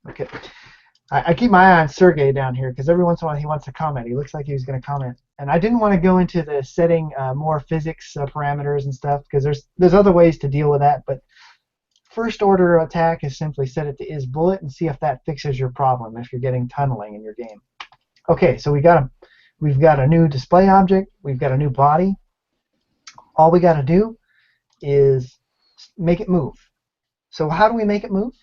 Okay. I keep my eye on Sergey down here because every once in a while he wants to comment. He looks like he was going to comment. And I didn't want to go into the setting more physics parameters and stuff because there's other ways to deal with that. But first order attack is simply set it to is bullet and see if that fixes your problem if you're getting tunneling in your game. Okay, so we've got a new display object. We've got a new body. All we got to do is make it move. So how do we make it move?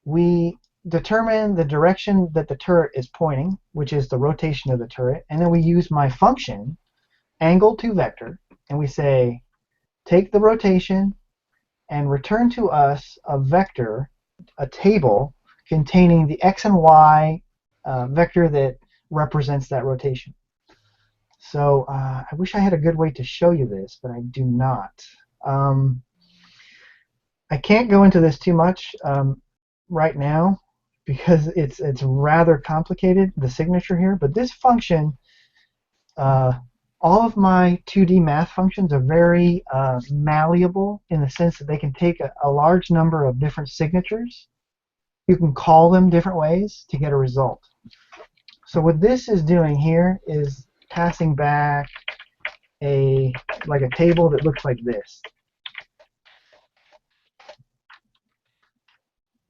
We determine the direction that the turret is pointing, which is the rotation of the turret, and then we use my function, angle to vector, and we say, take the rotation and return to us a vector, a table, containing the x and y vector that represents that rotation. So I wish I had a good way to show you this, but I do not. I can't go into this too much right now because it's rather complicated, the signature here. But this function, all of my 2D math functions are very malleable in the sense that they can take a large number of different signatures. You can call them different ways to get a result. So what this is doing here is passing back like a table that looks like this.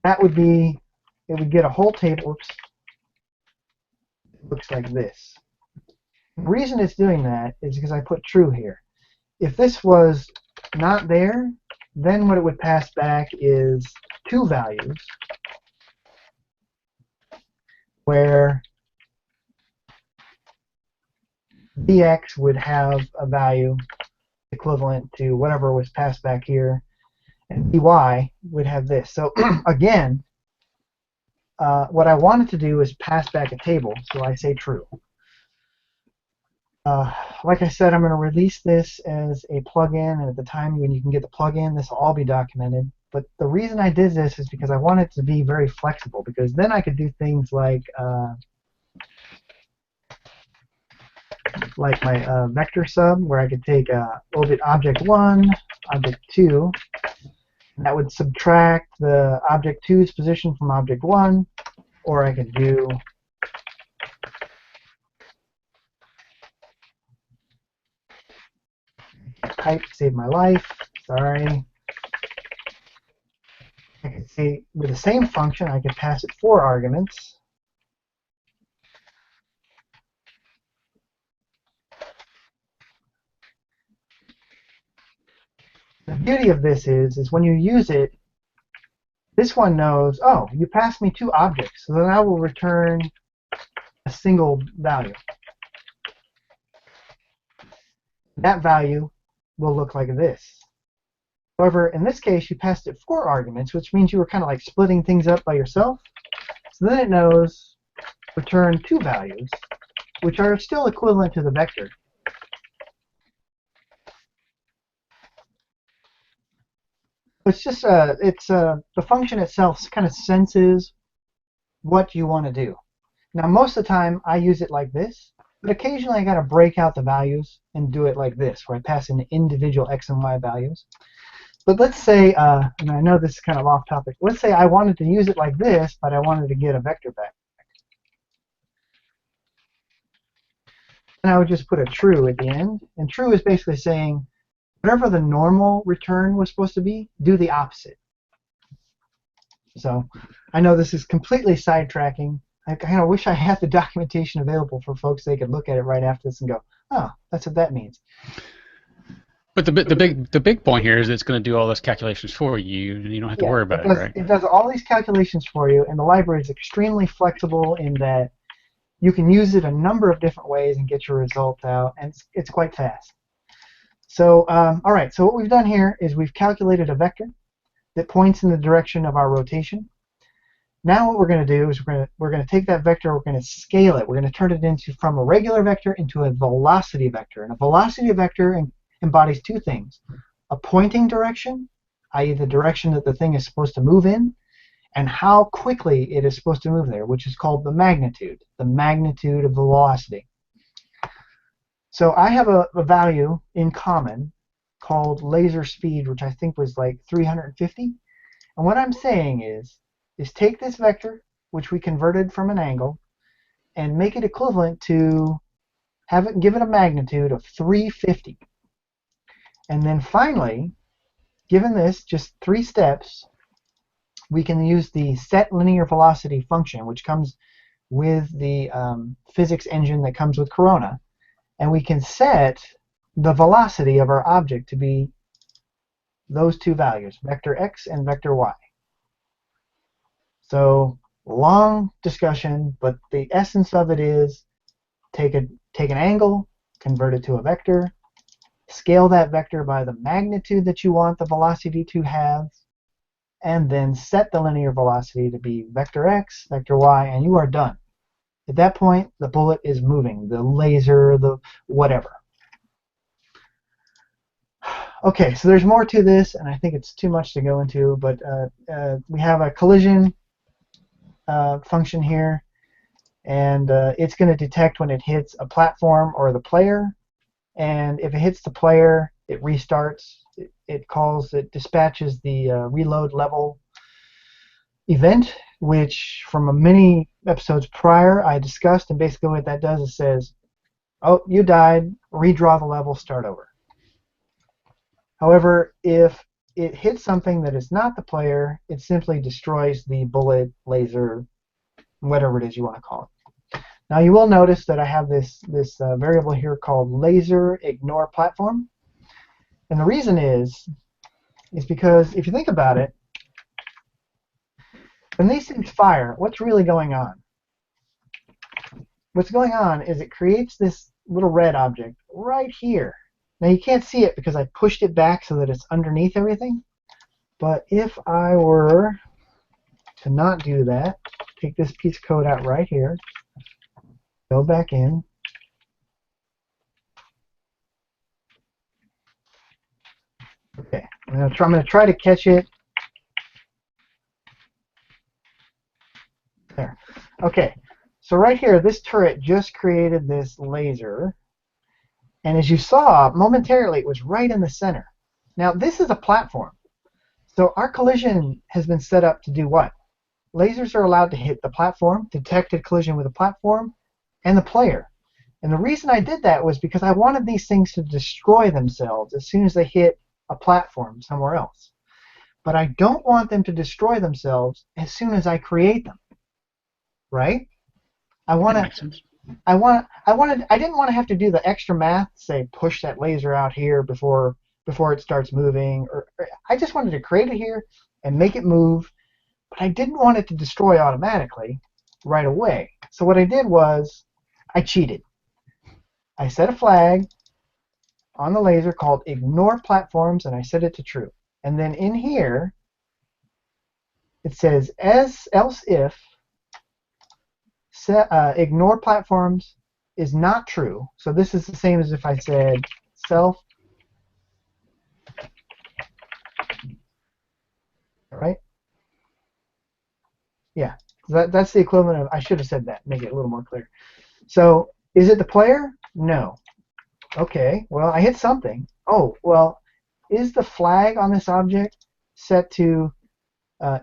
That would be, it would get a whole table. Oops. It looks like this. The reason it's doing that is because I put true here. If this was not there, then what it would pass back is two values where dx would have a value equivalent to whatever was passed back here, and dy would have this. So again, what I wanted to do is pass back a table, so I say true. Like I said, I'm going to release this as a plugin, and at the time when you can get the plugin, this will all be documented. But the reason I did this is because I wanted it to be very flexible, because then I could do things like my vector sub, where I could take object 1, object 2, and that would subtract the object 2's position from object 1, or I could do type, save my life, sorry. I could see with the same function, I could pass it 4 arguments. The beauty of this is when you use it, this one knows, oh, you passed me 2 objects, so then I will return a single value. That value will look like this. However, in this case, you passed it 4 arguments, which means you were kind of like splitting things up by yourself. So then it knows return 2 values, which are still equivalent to the vector. It's just the function itself kind of senses what you want to do. Now, most of the time, I use it like this, but occasionally I got to break out the values and do it like this, where I pass in individual x and y values. But let's say, and I know this is kind of off topic, let's say I wanted to use it like this, but I wanted to get a vector back. And I would just put a true at the end, and true is basically saying, whatever the normal return was supposed to be, do the opposite. So I know this is completely sidetracking. I kind of wish I had the documentation available for folks so they could look at it right after this and go, oh, that's what that means. But the big point here is it's going to do all those calculations for you, and you don't have to worry about it, right? It does all these calculations for you, and the library is extremely flexible in that you can use it a number of different ways and get your result out, and it's quite fast. So, all right, so what we've done here is we've calculated a vector that points in the direction of our rotation. Now what we're going to do is we're going to take that vector, we're going to scale it. We're going to turn it from a regular vector into a velocity vector. And a velocity vector embodies 2 things: a pointing direction, i.e. the direction that the thing is supposed to move in, and how quickly it is supposed to move there, which is called the magnitude of velocity. So I have a value in common called laser speed, which I think was like 350. And what I'm saying is is take this vector, which we converted from an angle, and make it equivalent to give it a magnitude of 350. And then finally, given this just 3 steps, we can use the set linear velocity function, which comes with the physics engine that comes with Corona, and we can set the velocity of our object to be those 2 values, vector x and vector y. So long discussion, but the essence of it is take an angle, convert it to a vector, scale that vector by the magnitude that you want the velocity to have, and then set the linear velocity to be vector x, vector y, and you are done. At that point, the bullet is moving, the laser, the whatever. Okay, so there's more to this, and I think it's too much to go into, but we have a collision function here, and it's going to detect when it hits a platform or the player, and if it hits the player, it restarts. It dispatches the reload level event, which from many episodes prior I discussed, and basically what that does is says, oh, you died, redraw the level, start over. However, if it hits something that is not the player, it simply destroys the bullet, laser, whatever it is you want to call it. Now you will notice that I have this variable here called laser ignore platform. And the reason is because if you think about it, when these things fire, what's really going on? What's going on is it creates this little red object right here. Now you can't see it because I pushed it back so that it's underneath everything. But if I were to not do that, take this piece of code out right here, go back in, okay, I'm going to try to catch it. There. Okay, so right here, this turret just created this laser. And as you saw, momentarily, it was right in the center. Now, this is a platform. So our collision has been set up to do what? Lasers are allowed to hit the platform, detected collision with the platform, and the player. And the reason I did that was because I wanted these things to destroy themselves as soon as they hit a platform somewhere else. But I don't want them to destroy themselves as soon as I create them. Right? I didn't want to have to do the extra math, say push that laser out here before it starts moving, or I just wanted to create it here and make it move, but I didn't want it to destroy automatically right away. So what I did was I cheated. I set a flag on the laser called ignore platforms, and I set it to true. And then in here it says else if ignore platforms is not true. So this is the same as if I said self. All right? Yeah, that's the equivalent of, I should have said that, make it a little more clear. So is it the player? No. Okay, well, I hit something. Oh, well, is the flag on this object set to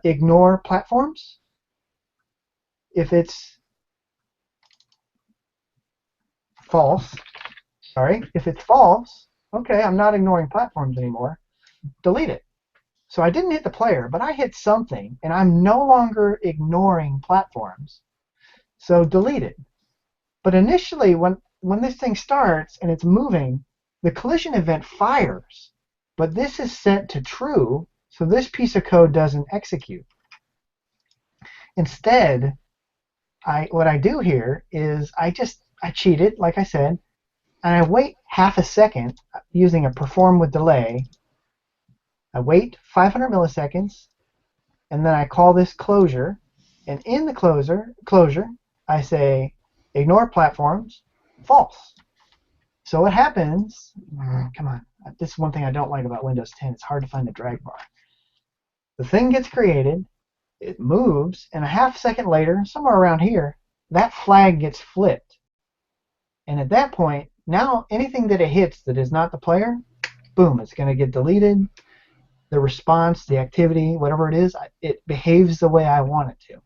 ignore platforms? If it's false, if it's false, okay, I'm not ignoring platforms anymore, delete it. So I didn't hit the player, but I hit something, and I'm no longer ignoring platforms. So delete it. But initially, when this thing starts and it's moving, the collision event fires. But this is set to true, so this piece of code doesn't execute. Instead, what I do here is I cheat it, like I said, and I wait half a second using a perform with delay. I wait 500 milliseconds, and then I call this closure. And in the closure, I say ignore platforms, false. So what happens, come on, this is one thing I don't like about Windows 10, it's hard to find the drag bar. The thing gets created, it moves, and a half second later, somewhere around here, that flag gets flipped. And at that point, now anything that it hits that is not the player, boom, it's going to get deleted. the response, the activity, whatever it is, it behaves the way I want it to.